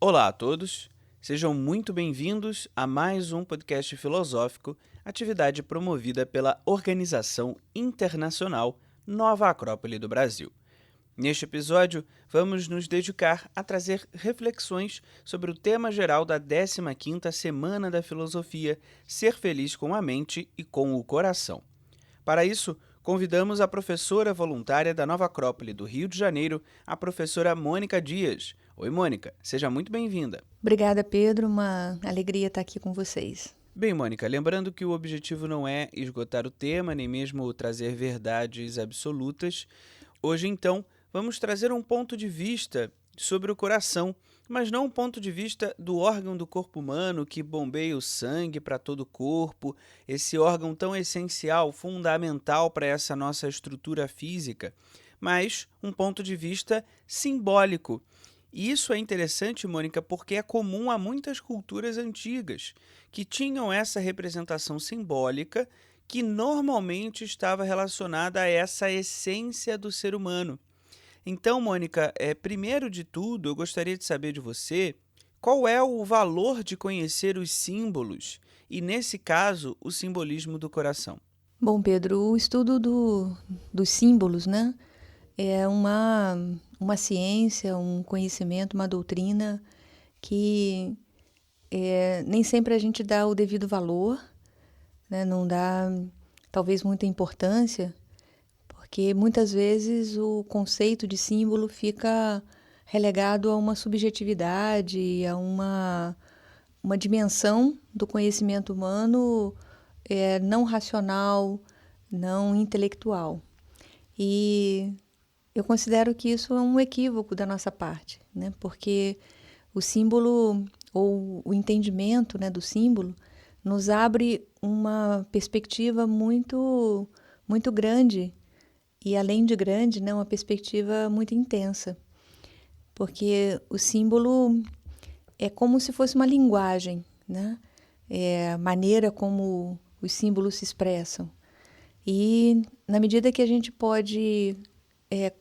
Olá a todos, sejam muito bem-vindos a mais um podcast filosófico, atividade promovida pela Organização Internacional Nova Acrópole do Brasil. Neste episódio, vamos nos dedicar a trazer reflexões sobre o tema geral da 15ª Semana da Filosofia, Ser Feliz com a Mente e com o Coração. Para isso, convidamos a professora voluntária da Nova Acrópole do Rio de Janeiro, a professora Mônica Dias. Oi, Mônica, seja muito bem-vinda. Obrigada, Pedro. Uma alegria estar aqui com vocês. Bem, Mônica, lembrando que o objetivo não é esgotar o tema, nem mesmo trazer verdades absolutas. Hoje, então, vamos trazer um ponto de vista sobre o coração, mas não um ponto de vista do órgão do corpo humano que bombeia o sangue para todo o corpo, esse órgão tão essencial, fundamental para essa nossa estrutura física, mas um ponto de vista simbólico. E isso é interessante, Mônica, porque é comum a muitas culturas antigas que tinham essa representação simbólica que normalmente estava relacionada a essa essência do ser humano. Então, Mônica, primeiro de tudo, eu gostaria de saber de você qual é o valor de conhecer os símbolos e, nesse caso, o simbolismo do coração. Bom, Pedro, o estudo dos símbolos, né, é uma ciência, um conhecimento, uma doutrina que nem sempre a gente dá o devido valor, né, não dá talvez muita importância, porque muitas vezes o conceito de símbolo fica relegado a uma subjetividade, a uma dimensão do conhecimento humano não racional, não intelectual. E eu considero que isso é um equívoco da nossa parte, né? Porque o símbolo ou o entendimento, né, do símbolo nos abre uma perspectiva muito, muito grande e, além de grande, né, uma perspectiva muito intensa, porque o símbolo é como se fosse uma linguagem, né? É a maneira como os símbolos se expressam. E, na medida que a gente pode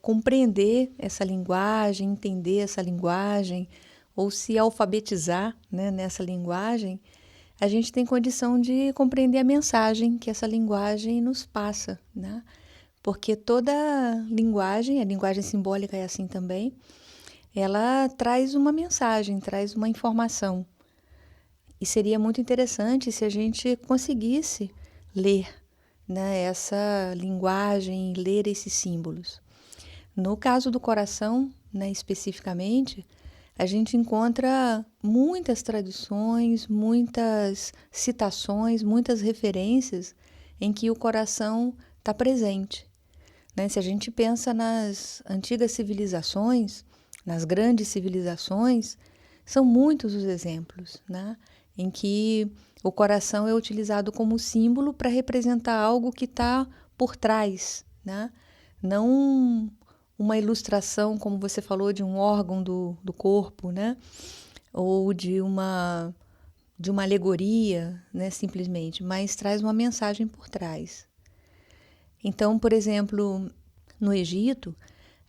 compreender essa linguagem, entender essa linguagem, ou se alfabetizar, né, nessa linguagem, a gente tem condição de compreender a mensagem que essa linguagem nos passa, né? Porque toda linguagem, a linguagem simbólica é assim também, ela traz uma mensagem, traz uma informação. E seria muito interessante se a gente conseguisse ler, né, essa linguagem, ler esses símbolos. No caso do coração, né, especificamente, a gente encontra muitas tradições, muitas citações, muitas referências em que o coração está presente. Né? Se a gente pensa nas antigas civilizações, nas grandes civilizações, são muitos os exemplos, né, em que o coração é utilizado como símbolo para representar algo que está por trás, né? Não uma ilustração, como você falou, de um órgão do corpo, né? Ou de uma alegoria, né? Simplesmente, mas traz uma mensagem por trás. Então, por exemplo, no Egito,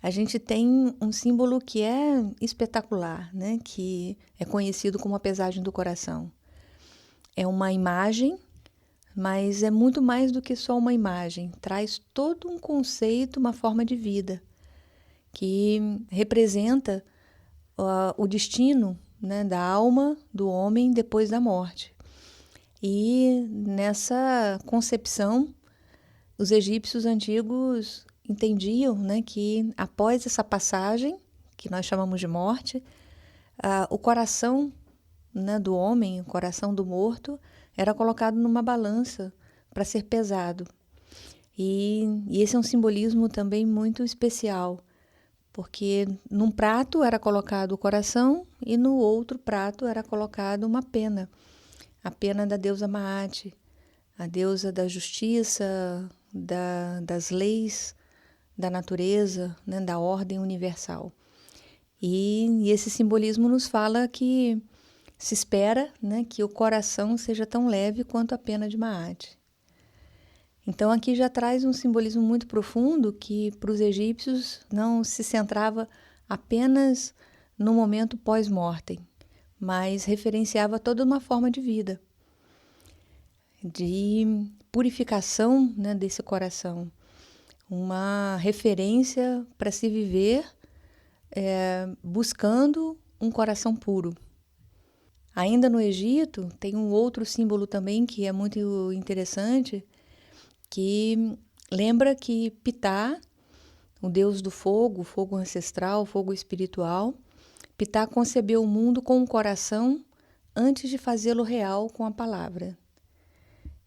a gente tem um símbolo que é espetacular, né? Que é conhecido como a pesagem do coração. É uma imagem, mas é muito mais do que só uma imagem. Traz todo um conceito, uma forma de vida, que representa o destino, né, da alma do homem depois da morte. E nessa concepção, os egípcios antigos entendiam, né, que após essa passagem, que nós chamamos de morte, o coração, né, do homem, o coração do morto, era colocado numa balança para ser pesado. E esse é um simbolismo também muito especial, porque num prato era colocado o coração e no outro prato era colocado uma pena, a pena da deusa Maat, a deusa da justiça, das leis, da natureza, né, da ordem universal. E esse simbolismo nos fala que se espera, né, que o coração seja tão leve quanto a pena de Maat. Então aqui já traz um simbolismo muito profundo que para os egípcios não se centrava apenas no momento pós-mortem, mas referenciava toda uma forma de vida, de purificação, né, desse coração, uma referência para se viver buscando um coração puro. Ainda no Egito, tem um outro símbolo também que é muito interessante, que lembra que Ptah, o deus do fogo, fogo ancestral, fogo espiritual, Ptah concebeu o mundo com um coração antes de fazê-lo real com a palavra.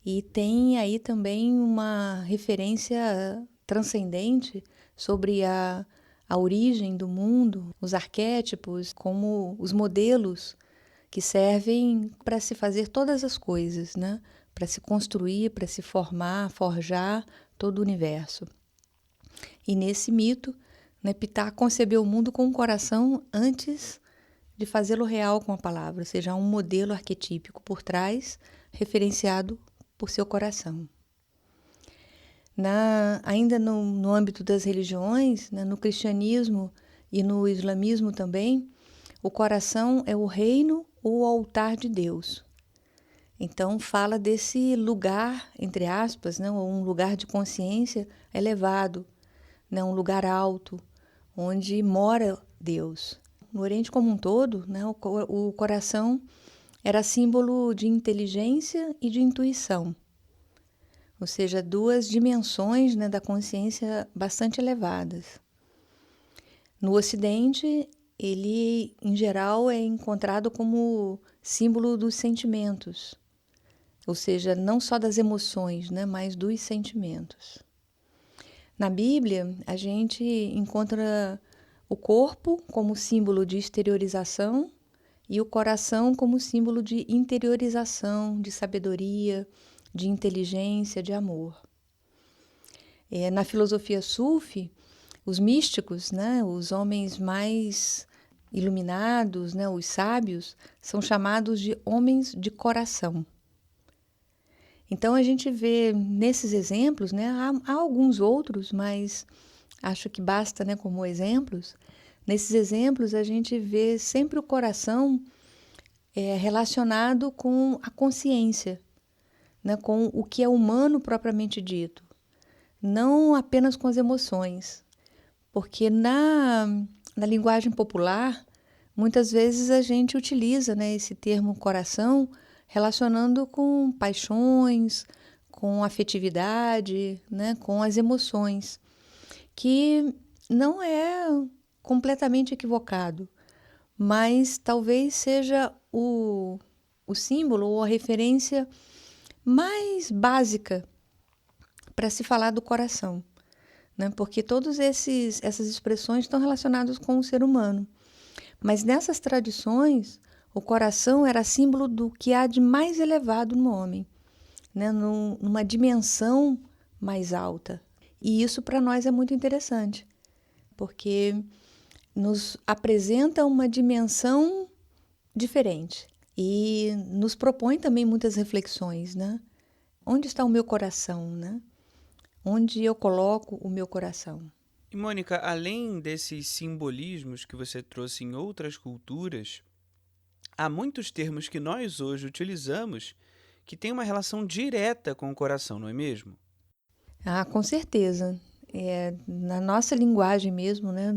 E tem aí também uma referência transcendente sobre a origem do mundo, os arquétipos, como os modelos que servem para se fazer todas as coisas, né? Para se construir, para se formar, forjar todo o universo. E nesse mito, né, Ptah concebeu o mundo com um coração antes de fazê-lo real com a palavra, ou seja, há um modelo arquetípico por trás, referenciado por seu coração. Ainda no âmbito das religiões, né, no cristianismo e no islamismo também, o coração é o reino ou o altar de Deus. Então, fala desse lugar, entre aspas, né, um lugar de consciência elevado, né, um lugar alto, onde mora Deus. No Oriente como um todo, né, o coração era símbolo de inteligência e de intuição, ou seja, duas dimensões, né, da consciência bastante elevadas. No Ocidente, ele, em geral, é encontrado como símbolo dos sentimentos, ou seja, não só das emoções, né, mas dos sentimentos. Na Bíblia, a gente encontra o corpo como símbolo de exteriorização e o coração como símbolo de interiorização, de sabedoria, de inteligência, de amor. Na filosofia Sufi, os místicos, né, os homens mais iluminados, né, os sábios, são chamados de homens de coração. Então a gente vê nesses exemplos, né, há alguns outros, mas acho que basta, né, como exemplos. Nesses exemplos a gente vê sempre o coração relacionado com a consciência, né, com o que é humano propriamente dito, não apenas com as emoções, porque na linguagem popular muitas vezes a gente utiliza, né, esse termo coração relacionando com paixões, com afetividade, né, com as emoções, que não é completamente equivocado, mas talvez seja o símbolo ou a referência mais básica para se falar do coração, né? Porque todas essas expressões estão relacionadas com o ser humano. Mas nessas tradições, o coração era símbolo do que há de mais elevado no homem, né? Numa dimensão mais alta. E isso para nós é muito interessante, porque nos apresenta uma dimensão diferente e nos propõe também muitas reflexões, né? Onde está o meu coração, né? Onde eu coloco o meu coração? E, Mônica, além desses simbolismos que você trouxe em outras culturas, há muitos termos que nós hoje utilizamos que têm uma relação direta com o coração, não é mesmo? Ah, com certeza. Na nossa linguagem mesmo, né,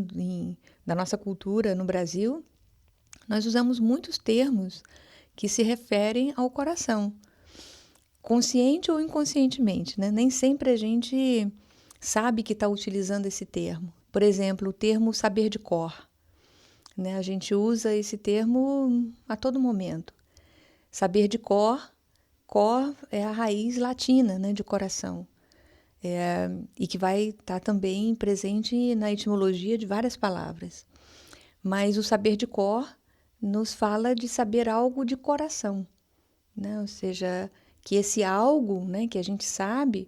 da nossa cultura no Brasil, nós usamos muitos termos que se referem ao coração, consciente ou inconscientemente, né? Nem sempre a gente sabe que está utilizando esse termo. Por exemplo, o termo saber de cor, né? A gente usa esse termo a todo momento. Saber de cor, cor é a raiz latina, né, de coração. E que vai estar também presente na etimologia de várias palavras. Mas o saber de cor nos fala de saber algo de coração, né? Ou seja, que esse algo, né, que a gente sabe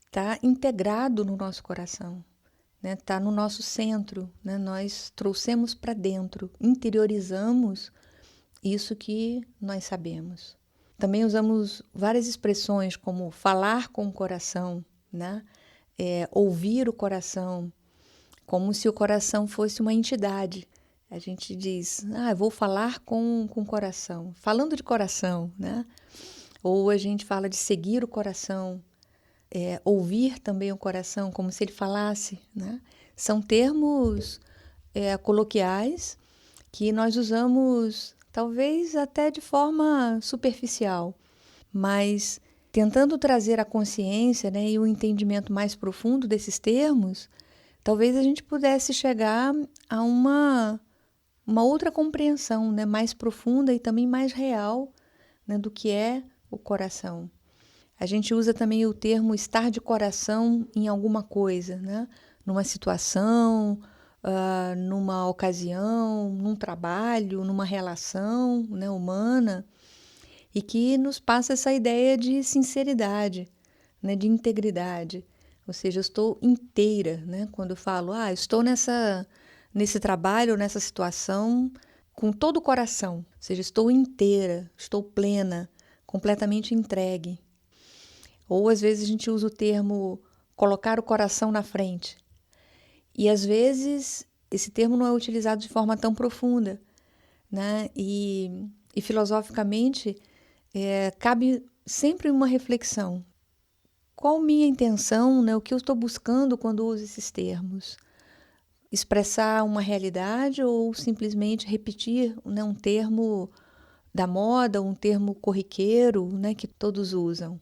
está integrado no nosso coração, né? Está no nosso centro, né? Nós trouxemos para dentro, interiorizamos isso que nós sabemos. Também usamos várias expressões como falar com o coração, né? Ouvir o coração, como se o coração fosse uma entidade, A gente diz, eu vou falar com o coração, falando de coração, né? Ou a gente fala de seguir o coração, ouvir também o coração, como se ele falasse, né? São termos coloquiais que nós usamos talvez até de forma superficial, mas tentando trazer a consciência, né, e o entendimento mais profundo desses termos, talvez a gente pudesse chegar a uma outra compreensão, né, mais profunda e também mais real, né, do que é o coração. A gente usa também o termo estar de coração em alguma coisa, né? Numa situação, numa ocasião, num trabalho, numa relação, né, humana, e que nos passa essa ideia de sinceridade, né, de integridade. Ou seja, eu estou inteira, né? Quando eu falo, estou nesse trabalho, nessa situação, com todo o coração. Ou seja, estou inteira, estou plena, completamente entregue. Ou às vezes a gente usa o termo colocar o coração na frente. E às vezes esse termo não é utilizado de forma tão profunda, né? E filosoficamente cabe sempre uma reflexão. Qual minha intenção, né? O que eu estou buscando quando uso esses termos? Expressar uma realidade ou simplesmente repetir, né, um termo da moda, um termo corriqueiro, né, que todos usam?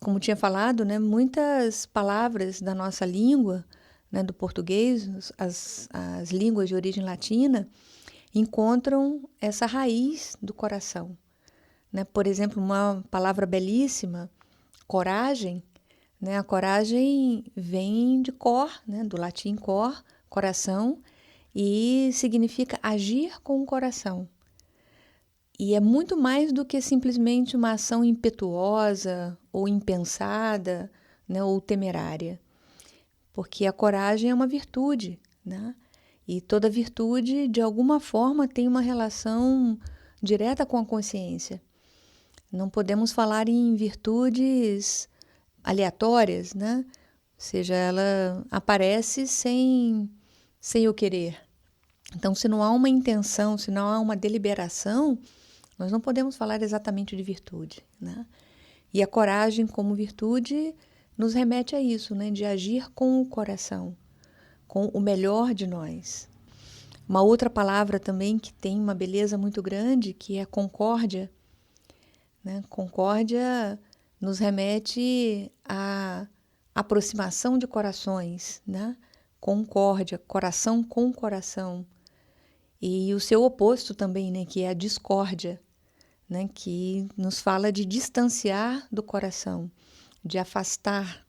Como tinha falado, né, muitas palavras da nossa língua, né, do português, as línguas de origem latina, encontram essa raiz do coração, né? Por exemplo, uma palavra belíssima, coragem, né? A coragem vem de cor, né, do latim cor, coração, e significa agir com o coração. E é muito mais do que simplesmente uma ação impetuosa ou impensada, né, ou temerária. Porque a coragem é uma virtude, né? E toda virtude, de alguma forma, tem uma relação direta com a consciência. Não podemos falar em virtudes aleatórias, né? Ou seja, ela aparece sem eu querer. Então, se não há uma intenção, se não há uma deliberação, nós não podemos falar exatamente de virtude, né? E a coragem como virtude nos remete a isso, né? De agir com o coração, com o melhor de nós. Uma outra palavra também que tem uma beleza muito grande, que é concórdia, né? Concórdia nos remete à aproximação de corações, né? Concórdia, coração com coração. E o seu oposto também, né? Que é a discórdia, né, que nos fala de distanciar do coração, de afastar.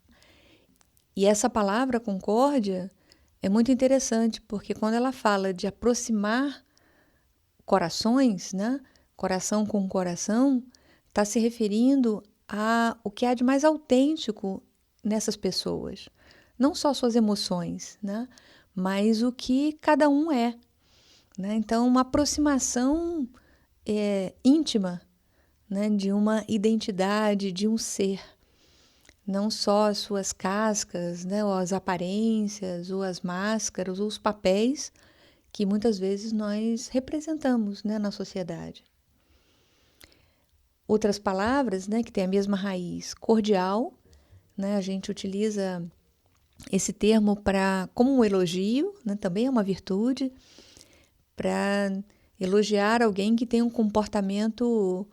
E essa palavra concórdia é muito interessante, porque quando ela fala de aproximar corações, né, coração com coração, está se referindo a o que há de mais autêntico nessas pessoas. Não só suas emoções, né, mas o que cada um é, né? Então, uma aproximação íntima, né, de uma identidade, de um ser. Não só as suas cascas, né, ou as aparências, ou as máscaras, ou os papéis que muitas vezes nós representamos, né, na sociedade. Outras palavras, né, que têm a mesma raiz, cordial, né, a gente utiliza esse termo como um elogio, né, também é uma virtude, para elogiar alguém que tem um comportamento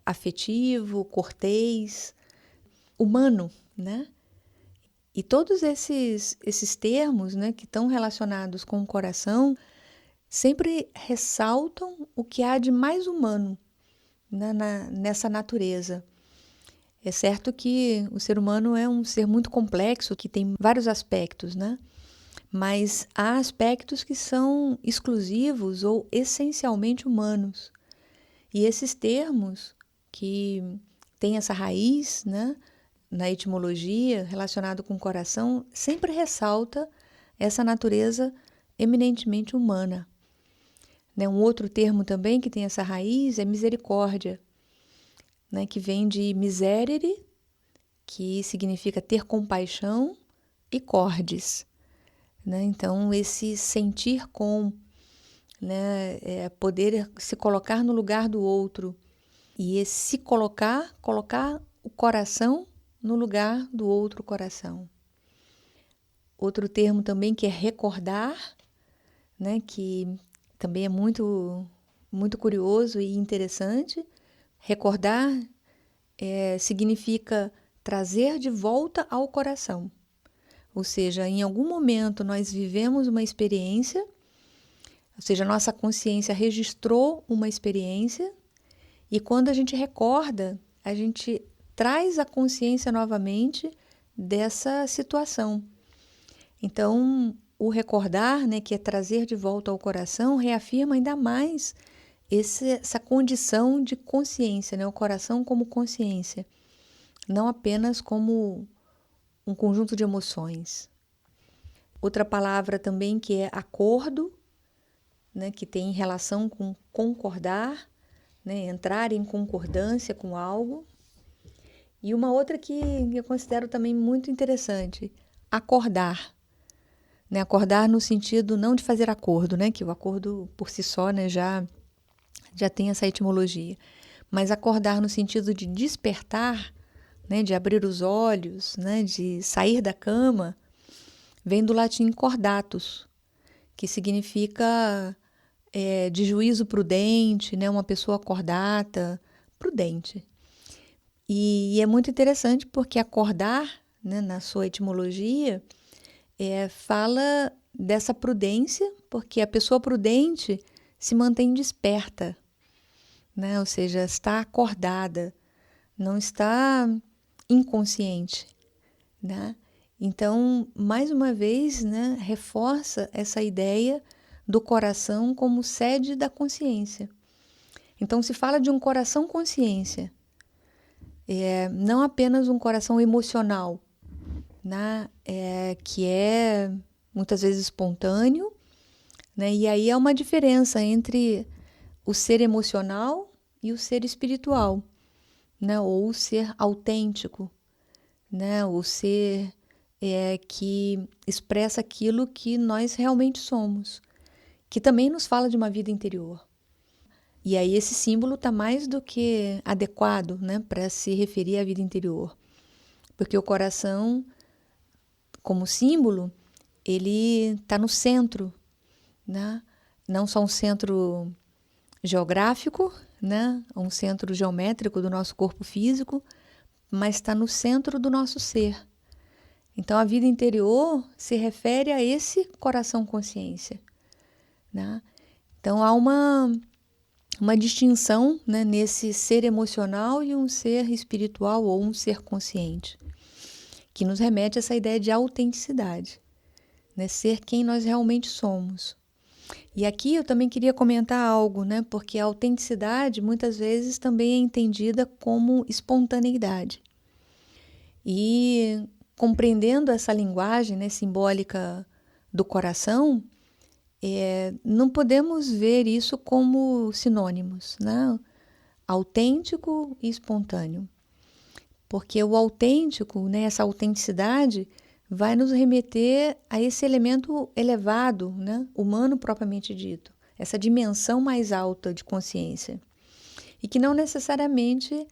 afetivo, cortês, humano, né? E todos esses termos, né, que estão relacionados com o coração, sempre ressaltam o que há de mais humano, né, nessa natureza. É certo que o ser humano é um ser muito complexo, que tem vários aspectos, né? Mas há aspectos que são exclusivos ou essencialmente humanos. E esses termos que têm essa raiz, né, na etimologia, relacionado com o coração, sempre ressalta essa natureza eminentemente humana. Né? Um outro termo também que tem essa raiz é misericórdia, né, que vem de miserere, que significa ter compaixão, e cordis, né? Então, esse sentir com, né? Poder se colocar no lugar do outro. E esse se colocar o coração no lugar do outro coração. Outro termo também que é recordar, né? Que também é muito, muito curioso e interessante. Recordar significa trazer de volta ao coração. Ou seja, em algum momento nós vivemos uma experiência, ou seja, nossa consciência registrou uma experiência, e quando a gente recorda, a gente traz a consciência novamente dessa situação. Então, o recordar, né, que é trazer de volta ao coração, reafirma ainda mais essa condição de consciência, né, o coração como consciência, não apenas como um conjunto de emoções. Outra palavra também que é acordo, né, que tem relação com concordar, né, entrar em concordância com algo. E uma outra que eu considero também muito interessante, acordar. Né, acordar no sentido não de fazer acordo, né, que o acordo por si só, né, já tem essa etimologia, mas acordar no sentido de despertar, né, de abrir os olhos, né, de sair da cama, vem do latim cordatus, que significa de juízo prudente, né, uma pessoa acordata, prudente. E é muito interessante porque acordar, né, na sua etimologia, fala dessa prudência, porque a pessoa prudente se mantém desperta, né, ou seja, está acordada, não está inconsciente, né? Então, mais uma vez, né, reforça essa ideia do coração como sede da consciência. Então, se fala de um coração consciência, não apenas um coração emocional, né, que é muitas vezes espontâneo, né, e aí há uma diferença entre o ser emocional e o ser espiritual, né, ou o ser autêntico, né, o ser que expressa aquilo que nós realmente somos, que também nos fala de uma vida interior. E aí esse símbolo está mais do que adequado, né, para se referir à vida interior, porque o coração, como símbolo, ele está no centro, né, não só um centro geográfico, né, um centro geométrico do nosso corpo físico, mas está no centro do nosso ser. Então, a vida interior se refere a esse coração-consciência, né? Então, há uma distinção, né, nesse ser emocional e um ser espiritual ou um ser consciente, que nos remete a essa ideia de autenticidade, né? Ser quem nós realmente somos. E aqui eu também queria comentar algo, né? Porque a autenticidade muitas vezes também é entendida como espontaneidade. E compreendendo essa linguagem, né, simbólica do coração, não podemos ver isso como sinônimos, né? Autêntico e espontâneo. Porque o autêntico, né, essa autenticidade, vai nos remeter a esse elemento elevado, né, humano propriamente dito, essa dimensão mais alta de consciência. E que não necessariamente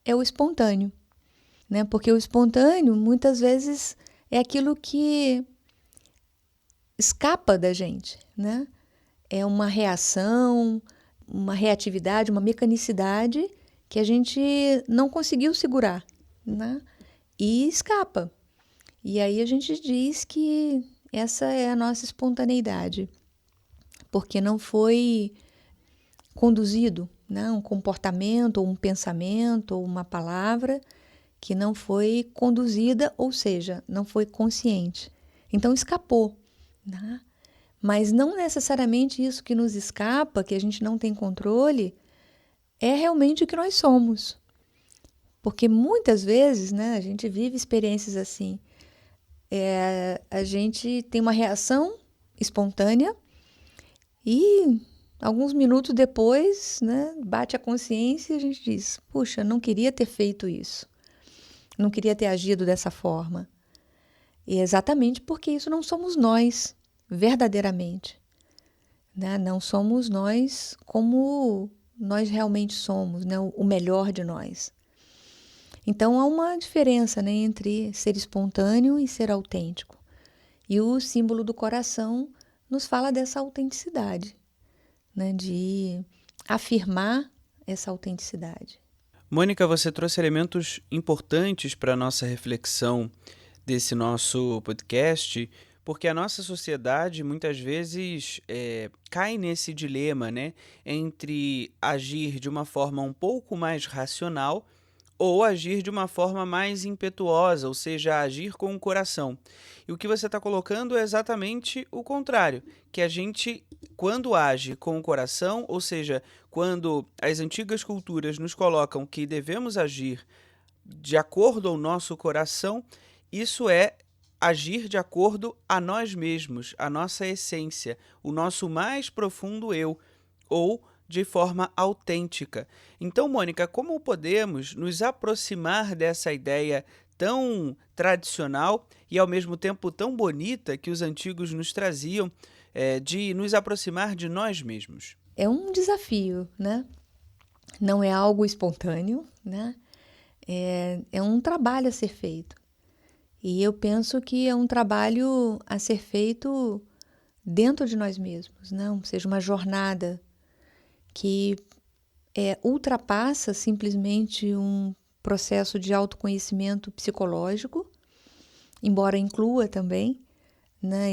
é o espontâneo, né? Porque o espontâneo, muitas vezes, é aquilo que escapa da gente, né? É uma reação, uma reatividade, uma mecanicidade que a gente não conseguiu segurar, né? E escapa. E aí a gente diz que essa é a nossa espontaneidade, porque não foi conduzido, né? Um comportamento, ou um pensamento, ou uma palavra que não foi conduzida, ou seja, não foi consciente. Então escapou, né? Mas não necessariamente isso que nos escapa, que a gente não tem controle, é realmente o que nós somos. Porque muitas vezes, né, a gente vive experiências assim. A gente tem uma reação espontânea e alguns minutos depois, né, bate a consciência e a gente diz, puxa, não queria ter feito isso. Não queria ter agido dessa forma. E é exatamente porque isso não somos nós, verdadeiramente. né? Não somos nós como nós realmente somos, né? O melhor de nós. Então há uma diferença, né, entre ser espontâneo e ser autêntico. E o símbolo do coração nos fala dessa autenticidade, né, de afirmar essa autenticidade. Mônica, você trouxe elementos importantes para a nossa reflexão desse nosso podcast, porque a nossa sociedade muitas vezes cai nesse dilema, né, entre agir de uma forma um pouco mais racional ou agir de uma forma mais impetuosa, ou seja, agir com o coração. E o que você está colocando é exatamente o contrário, que a gente, quando age com o coração, ou seja, quando as antigas culturas nos colocam que devemos agir de acordo ao nosso coração, isso é agir de acordo a nós mesmos, a nossa essência, o nosso mais profundo eu, ou de forma autêntica. Então, Mônica, como podemos nos aproximar dessa ideia tão tradicional e ao mesmo tempo tão bonita que os antigos nos traziam, de nos aproximar de nós mesmos? É um desafio, né? Não é algo espontâneo, né? É um trabalho a ser feito. E eu penso que é um trabalho a ser feito dentro de nós mesmos, né? Ou seja, uma jornada que ultrapassa simplesmente um processo de autoconhecimento psicológico, embora inclua também, né,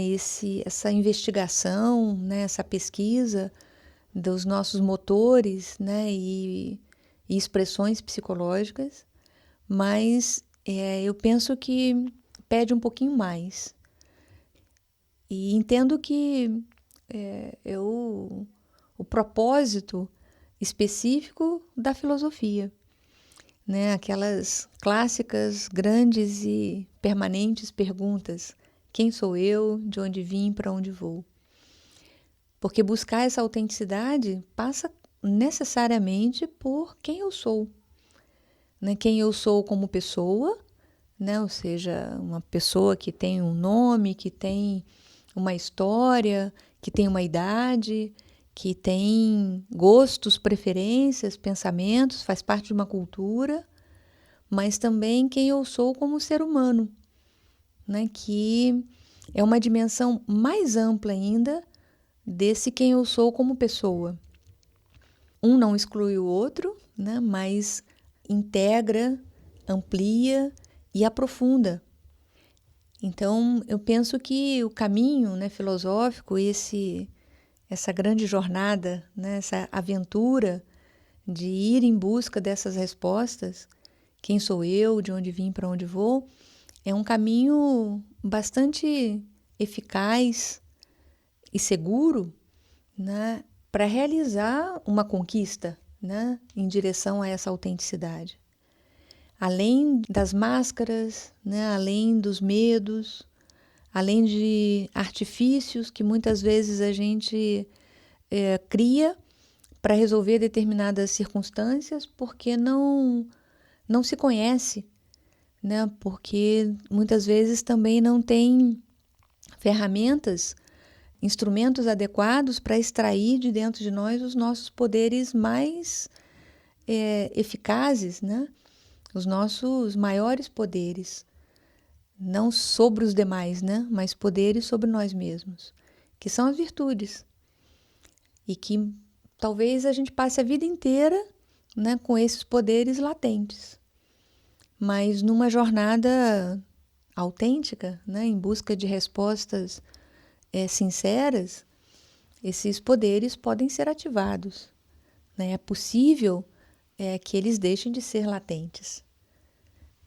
essa investigação, né, essa pesquisa dos nossos motores, né, e expressões psicológicas, mas eu penso que pede um pouquinho mais. E entendo que o propósito específico da filosofia, né? Aquelas clássicas, grandes e permanentes perguntas: quem sou eu, de onde vim, para onde vou? Porque buscar essa autenticidade passa necessariamente por quem eu sou, né? Quem eu sou como pessoa, né? Ou seja, uma pessoa que tem um nome, que tem uma história, que tem uma idade, que tem gostos, preferências, pensamentos, faz parte de uma cultura, mas também quem eu sou como ser humano, né? Que é uma dimensão mais ampla ainda desse quem eu sou como pessoa. Um não exclui o outro, né? Mas integra, amplia e aprofunda. Então, eu penso que o caminho, né, filosófico, essa grande jornada, né, essa aventura de ir em busca dessas respostas, quem sou eu, de onde vim, para onde vou, é um caminho bastante eficaz e seguro, né, para realizar uma conquista, né, em direção a essa autenticidade. Além das máscaras, né, além dos medos, além de artifícios que muitas vezes a gente cria para resolver determinadas circunstâncias, porque não se conhece, né? Porque muitas vezes também não tem ferramentas, instrumentos adequados para extrair de dentro de nós os nossos poderes mais eficazes, né? Os nossos maiores poderes, não sobre os demais, né? Mas poderes sobre nós mesmos, que são as virtudes. E que talvez a gente passe a vida inteira, né, com esses poderes latentes. Mas numa jornada autêntica, né, em busca de respostas sinceras, esses poderes podem ser ativados, né? É possível que eles deixem de ser latentes.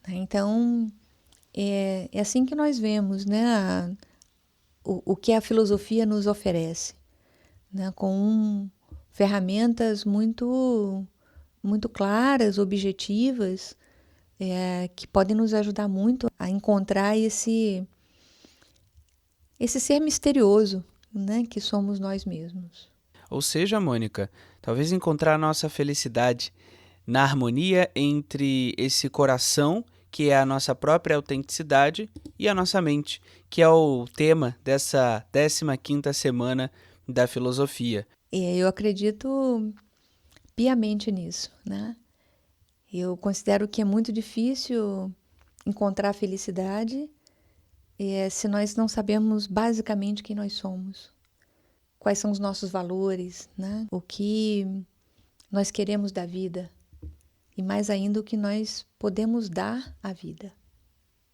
Então, é assim que nós vemos, né, o que a filosofia nos oferece, né, com ferramentas muito, muito claras, objetivas, que podem nos ajudar muito a encontrar esse ser misterioso, né, que somos nós mesmos. Ou seja, Mônica, talvez encontrar a nossa felicidade na harmonia entre esse coração, que é a nossa própria autenticidade, e a nossa mente, que é o tema dessa 15ª semana da filosofia. Eu acredito piamente nisso, né? Eu considero que é muito difícil encontrar felicidade se nós não sabemos basicamente quem nós somos, quais são os nossos valores, né? O que nós queremos da vida e mais ainda o que nós podemos dar à vida.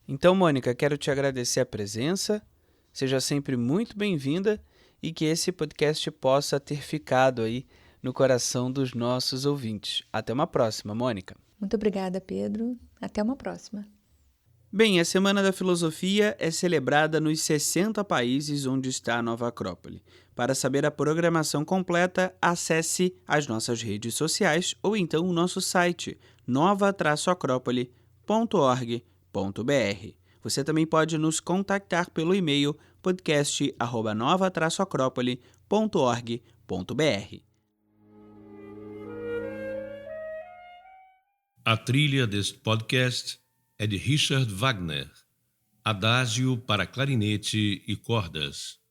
Então, Mônica, quero te agradecer a presença, seja sempre muito bem-vinda e que esse podcast possa ter ficado aí no coração dos nossos ouvintes. Até uma próxima, Mônica. Muito obrigada, Pedro. Até uma próxima. Bem, a Semana da Filosofia é celebrada nos 60 países onde está a Nova Acrópole. Para saber a programação completa, acesse as nossas redes sociais ou então o nosso site nova-acrópole.org.br. Você também pode nos contactar pelo e-mail podcast@nova-acrópole.org.br. A trilha deste podcast é de Richard Wagner, Adágio para clarinete e cordas.